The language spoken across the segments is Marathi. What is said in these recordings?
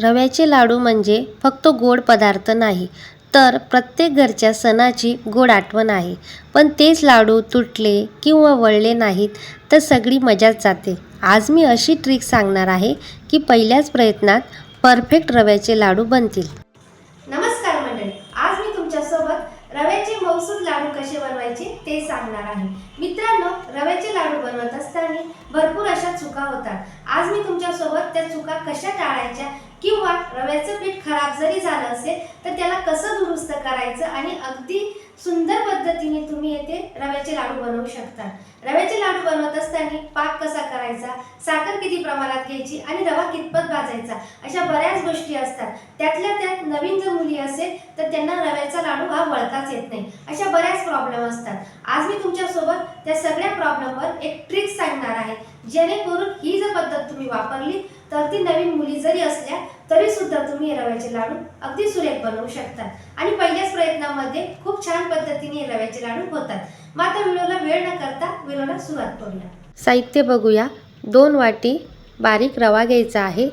रव्याचे लाडू म्हणजे फक्त गोड पदार्थ नाही, तर प्रत्येक घरच्या सणाची गोड आठवण आहे. पण तेच लाडू तुटले किंवा वळले नाहीत तर सगळी मजाच जाते. आज मी अशी ट्रिक सांगणार आहे की पहिल्याच प्रयत्नात परफेक्ट रव्याचे लाडू बनतील. नमस्कार मंडळी, आज मी तुमच्यासोबत रव्याचे मऊसूद लाडू कसे बनवायचे ते सांगणार आहे. मित्रांनो, रव्याचे लाडू बनवत असताना भरपूर अशा चुका होतात. आज मी तुमच्यासोबत त्या चुका कशा टाळायच्या किंवा रव्याचं पीठ खराब जरी झालं असेल तर त्याला कसं दुरुस्त करायचं आणि अगदी सुंदर पद्धतीने तुम्ही येथे रव्याचे लाडू बनवू शकता. रव्याचे लाडू बनवत असताना पाक कसा करायचा, साखर किती प्रमाणात घ्यायची आणि रवा कितपत भाजायचा, अशा बऱ्याच गोष्टी असतात. त्यातल्या त्यात नवीन जर मुली असेल तर त्यांना रव्याचा लाडू हा वळताच येत नाही. अशा बऱ्याच प्रॉब्लेम असतात. आज मी तुमच्यासोबत त्या सगळ्या प्रॉब्लेमवर एक ट्रिक सांगणार आहे, जेणेकरून ही जर पद्धत तुम्ही वापरली तर ती नवीन मुली जरी असल्या तरी सुद्धा तुम्ही रव्याचे लाडू अगदी सुरेख बनवू शकता आणि पहिल्याच प्रयत्नामध्ये खूप छान पद्धतीने रव्याचे लाडू होतात. मग आता व्हिडिओला वेळ न करता व्हिडिओला सुरुवात करूया. साहित्य बघूया. 2 वाटी बारीक रवा घ्यायचा आहे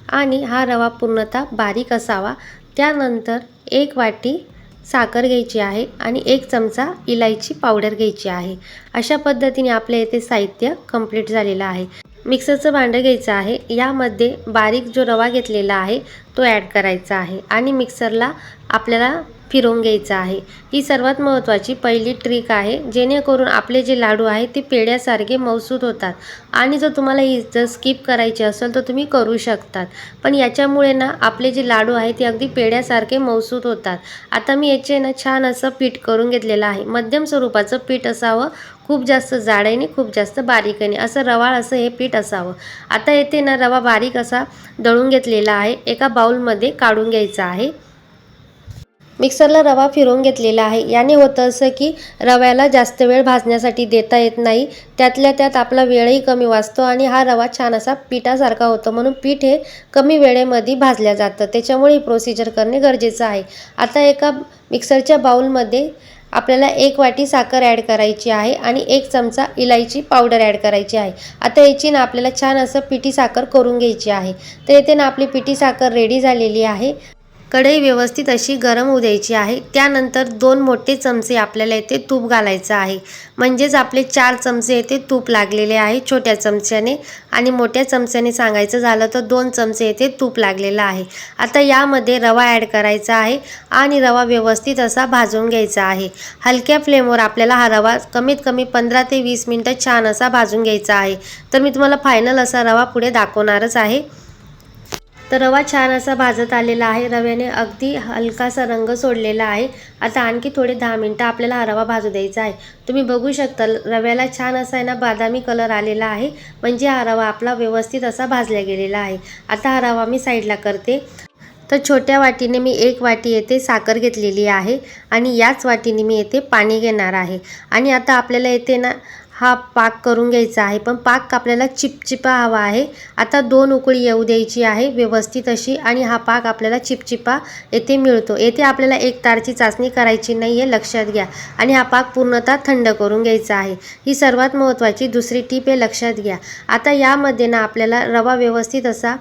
आणि हा रवा पूर्णतः बारीक असावा. त्यानंतर 1 वाटी साखर घ्यायची आहे आणि 1 चमचा इलायची पावडर घ्यायची आहे. अशा पद्धतीने आपल्या इथे साहित्य कंप्लीट झालेलं आहे. मिक्सरचं भांडं घ्यायचं आहे. यामध्ये बारीक जो रवा घेतलेला आहे तो ॲड करायचा आहे आणि मिक्सरला आपल्याला फिरवून घ्यायचं आहे. ही सर्वात महत्त्वाची पहिली ट्रिक आहे, जेणेकरून आपले जे लाडू आहेत ते पेढ्यासारखे मऊसूद होतात. आणि जर तुम्हाला ही जर स्किप करायची असेल तर तुम्ही करू शकतात, पण याच्यामुळे ना आपले जे लाडू आहेत ते अगदी पेढ्यासारखे मऊसूद होतात. आता मी याचे ना छान असं पीठ करून घेतलेलं आहे. मध्यम स्वरूपाचं पीठ असावं, खूप जास्त जाड नाही, खूप जास्त बारीक नाही, असं रवाळ असं हे पीठ असावं. आता येथे ना रवा बारीक असा दळून घेतलेला आहे, एका बाउलमध्ये काढून घ्यायचा आहे. मिक्सरला रवा फिरवून घेतलेला आहे. याने होतं असं की रव्याला जास्त वेळ भाजण्यासाठी देता येत नाही, त्यातल्या त्यात आपला वेळही कमी वाचतो आणि हा रवा छान असा पिठासारखा होतो. म्हणून पीठ हे कमी वेळेमध्ये भाजल्या जातं, त्याच्यामुळे ही प्रोसिजर करणे गरजेचं आहे. आता एका मिक्सरच्या बाउलमध्ये आपल्याला 1 वाटी साखर ॲड करायची आहे आणि 1 चमचा इलायची पावडर ॲड करायची आहे. आता याची ना आपल्याला छान असं पिठी साखर करून घ्यायची आहे. तर येथे ना आपली पिठी साखर रेडी झालेली आहे. कढई व्यवस्थित अशी गरम होऊ द्यायची आहे. त्यानंतर 2 मोठे चमचे आपल्याला इथे तूप घालायचं आहे. म्हणजेच आपले 4 चमचे इथे तूप लागलेले आहे छोट्या चमच्याने, आणि मोठ्या चमच्याने सांगायचं झालं तर 2 चमचे इथे तूप लागलेलं आहे. आता यामध्ये रवा ॲड करायचा आहे आणि रवा व्यवस्थित असा भाजून घ्यायचा आहे. हलक्या फ्लेमवर आपल्याला हा रवा कमीत कमी 15 ते 20 मिनटं छान असा भाजून घ्यायचा आहे. तर मी तुम्हाला फायनल असा रवा पुढे दाखवणारच आहे. तर रवा छान असा भाजत आलेला आहे. रव्याने अगदी हलकासा रंग सोडलेला आहे. आता आणखी थोडे 10 मिनटं आपल्याला हा रवा भाजू द्यायचा आहे. तुम्ही बघू शकता रव्याला छान असा आहे ना बादामी कलर आलेला आहे, म्हणजे हा रवा आपला व्यवस्थित असा भाजला गेलेला आहे. आता हा रवा मी साईडला करते. तर छोट्या वाटीने मी 1 वाटी येथे साखर घेतलेली आहे आणि याच वाटीने मी येथे पाणी घेणार आहे. आणि आता आपल्याला येथे ना हा पाक करून घ्यायचा आहे, पण पाक आपल्याला चिपचिपा हवा आहे. आता 2 उकळी येऊ द्यायची आहे व्यवस्थित अशी, आणि हा पाक आपल्याला चिपचिपा येथे मिळतो. येथे आपल्याला 1 तारची चाचणी करायची नाही आहे, लक्षात घ्या. आणि हा पाक पूर्णतः थंड करून घ्यायचा आहे. ही सर्वात महत्त्वाची दुसरी टीप आहे, लक्षात घ्या. आता यामध्ये ना आपल्याला रवा व्यवस्थित असा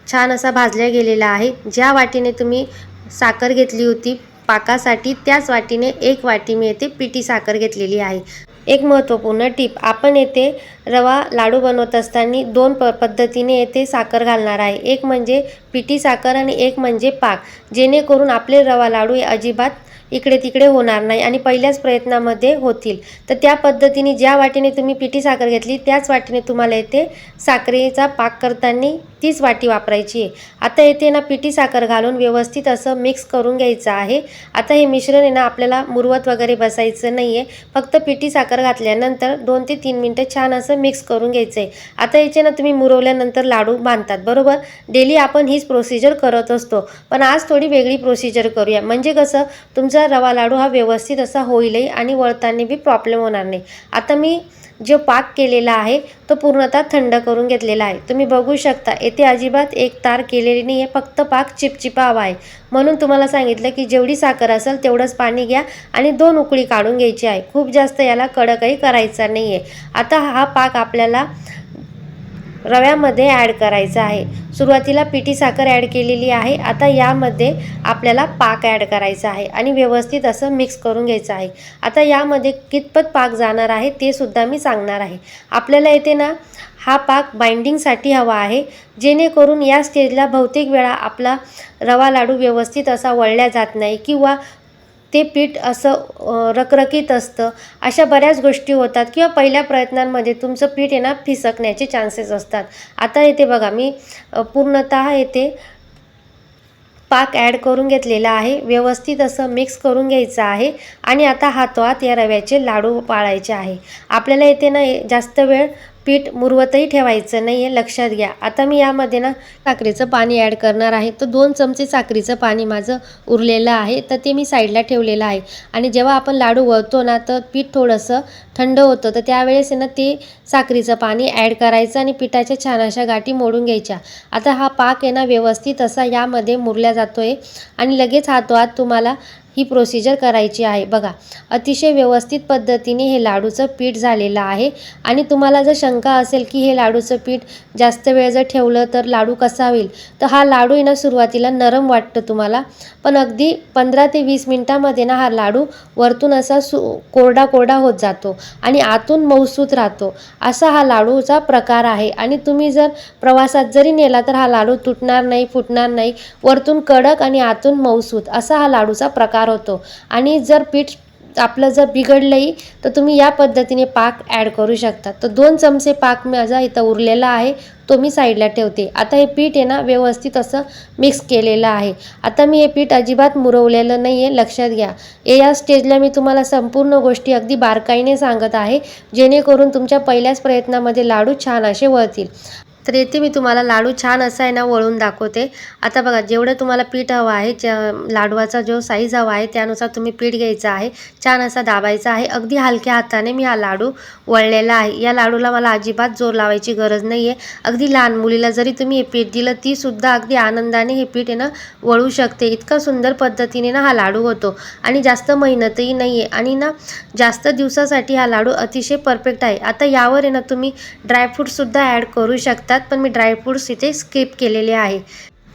छान असा भाजल्या गेलेला आहे. ज्या वाटीने तुम्ही साखर घेतली होती पाकासाठी त्याच वाटीने 1 वाटी मी येथे पिठी साखर घेतलेली आहे. एक महत्त्वपूर्ण टीप, आपण येथे रवा लाडू बनवत असताना 2 पद्धतीने येथे साखर घालणार आहे. एक म्हणजे पिठी साखर आणि एक म्हणजे पाक, जेणेकरून आपले रवा लाडू हे अजिबात इकडे तिकडे होणार नाही आणि पहिल्याच प्रयत्नामध्ये होतील. तर त्या पद्धतीने ज्या वाटीने तुम्ही पिठी साखर घेतली त्याच वाटीने तुम्हाला येथे साखरेचा पाक करताना तीच वाटी वापरायची आहे. आता येथे ना पिठी साखर घालून व्यवस्थित असं मिक्स करून घ्यायचं आहे. आता हे मिश्रण आहे ना आपल्याला मुरवत वगैरे बसायचं नाही आहे, फक्त पिठी साखर घातल्यानंतर 2 ते 3 मिनटं छान असं मिक्स करून घ्यायचं आहे. आता याचे ना तुम्ही मुरवल्यानंतर लाडू बांधतात बरोबर. डेली आपण हीच प्रोसिजर करत असतो, पण आज थोडी वेगळी प्रोसिजर करूया, म्हणजे कसं तुमचा रवा लाडू हा व्यवस्थित असा होईलही आणि वळताना बी प्रॉब्लेम होणार नाही. आता मी जो पाक केलेला आहे तो पूर्णतः थंड करून घेतलेला आहे. तुम्ही बघू शकता येथे अजिबात 1 तार केलेली नाही आहे, फक्त पाक चिपचिपा हवा आहे. म्हणून तुम्हाला सांगितलं की जेवढी साखर असेल तेवढंच पाणी घ्या आणि 2 उकळी काढून घ्यायची आहे. खूप जास्त याला कडकही करायचा नाही आहे. आता हा पाक आपल्याला रव्यामध्ये ॲड करायचा आहे। सुरुवातीला पिठी साखर ॲड केलेली आहे। आता यामध्ये आपल्याला पाक ॲड करायचा आहे आणि व्यवस्थित असं मिक्स करून घ्यायचं आहे। आता यामध्ये कितपत पाक जाणार आहे ते सुद्धा मी सांगणार आहे। आपल्याला येते ना हा पाक बाइंडिंगसाठी हवा आहे, जेणेकरून या स्टेजला बहुतेक वेळा आपला रवा लाडू व्यवस्थित असा वळल्या जात नाही किंवा ते पीठ असं रखरखीत असतं। अशा बऱ्याच गोष्टी होतात किंवा पहिल्या प्रयत्नांमध्ये तुमचं पीठ आहे ना फिसकण्याचे चान्सेस असतात। आता इथे बघा मी पूर्णतः इथे पाक ॲड करून घेतलेला आहे। व्यवस्थित असं मिक्स करून घ्यायचं आहे आणि आता हातोहात या रव्याचे लाडू पाळायचे आहे। आपल्याला इथे ना जास्त वेळ पीठ मुरवतही ठेवायचं नाही आहे, लक्षात घ्या। आता मी यामध्ये ना साखरेचं पाणी ॲड करणार आहे। तर 2 चमचे साखरेचं पाणी माझं उरलेलं आहे, तर ते मी साईडला ठेवलेलं आहे। आणि जेव्हा आपण लाडू वळतो ना तर पीठ थोडंसं थंड होतं, तर त्यावेळेस आहे ना ते साखरेचं पाणी ॲड करायचं आणि पिठाच्या छान अशा गाठी मोडून घ्यायच्या। आता हा पाक आहे ना व्यवस्थित असा यामध्ये मुरला जातोय आणि लगेच हातोहात तुम्हाला ही प्रोसिजर करायची आहे। बघा अतिशय व्यवस्थित पद्धतीने हे लाडूचं पीठ झालेलं आहे। आणि तुम्हाला जर शंका असेल की हे लाडूचं पीठ जास्त वेळ जर ठेवलं तर लाडू कसा होईल, तर हा लाडू आहे ना सुरुवातीला नरम वाटतं तुम्हाला, पण अगदी 15 ते 20 मिनिटांमध्ये ना हा लाडू वरतून असा कोरडा कोरडा होत जातो आणि आतून मऊसूत राहतो। असा हा लाडूचा प्रकार आहे। आणि तुम्ही जर प्रवासात जरी नेला तर हा लाडू तुटणार नाही, फुटणार नाही, वरतून कडक आणि आतून मऊसूत असा हा लाडूचा प्रकार होतो। आणि जर पीठ आपलं जर बिघडलंही तर तुम्ही या पद्धतीने पाक ॲड करू शकता। तर 2 चमचे पाक माझा इथं उरलेला आहे, तो मी साईडला ठेवते। आता हे पीठ आहे ना व्यवस्थित असं मिक्स केलेलं आहे। आता मी हे पीठ अजिबात मुरवलेलं नाही आहे, लक्षात घ्या। या स्टेजला मी तुम्हाला संपूर्ण गोष्टी अगदी बारकाईने सांगत आहे, जेणेकरून तुमच्या पहिल्याच प्रयत्नामध्ये लाडू छान असे वळतील। तर येथे मी तुम्हाला लाडू छान असा आहे ना वळून दाखवते। आता बघा जेवढं तुम्हाला पीठ हवं आहे, लाडवाचा जो साईज हवा आहे त्यानुसार तुम्ही पीठ घ्यायचं आहे, छान असा दाबायचा आहे। अगदी हलक्या हाताने मी हा लाडू वळलेला आहे। या लाडूला मला अजिबात जोर लावायची गरज नाही आहे। अगदी लहान मुलीला जरी तुम्ही हे पीठ दिलं ती सुद्धा अगदी आनंदाने हे पीठ आहे ना वळू शकते। इतका सुंदर पद्धतीने ना हा लाडू होतो आणि जास्त मेहनतही नाही आहे आणि ना जास्त दिवसासाठी हा लाडू अतिशय परफेक्ट आहे। आता यावर आहे ना तुम्ही ड्रायफ्रूटसुद्धा ॲड करू शकता, पण मी ड्रायफ्रूट्स इथे स्किप केलेले आहे।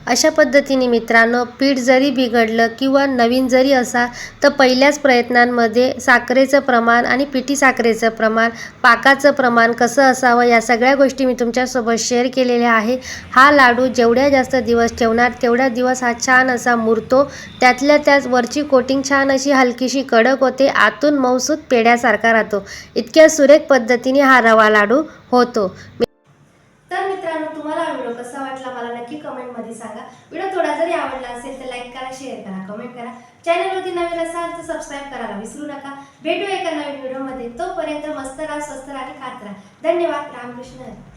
अशा पद्धतीने मित्रांनो पीठ जरी बिघडलं किंवा नवीन जरी असा तर पहिल्याच प्रयत्नांमध्ये साखरेचं प्रमाण आणि पिठी साखरेचं प्रमाण, पाकाचं प्रमाण कसं असावं या सगळ्या गोष्टी मी तुमच्यासोबत शेअर केलेल्या आहे। हा लाडू जेवढ्या जास्त दिवस ठेवणार तेवढ्या दिवस हा छान असा मुरतो। त्यातल्या त्याच वरची कोटिंग छान अशी हलकीशी कडक होते, आतून मऊसूत पेढ्यासारखा राहतो। इतक्या सुरेख पद्धतीने हा रवा लाडू होतो। तर मित्रांनो तुम्हाला हा व्हिडिओ कसा वाटला मला नक्की कमेंटमध्ये सांगा। व्हिडिओ थोडा जरी आवडला असेल तर लाईक करा, शेअर करा, कमेंट करा। चॅनलवरती नवीन असाल तर सबस्क्राईब करायला विसरू नका। भेटूया एका नवीन व्हिडिओमध्ये, तोपर्यंत मस्त राहा, स्वस्त राहा आणि खात राहा। धन्यवाद। रामकृष्ण हरी।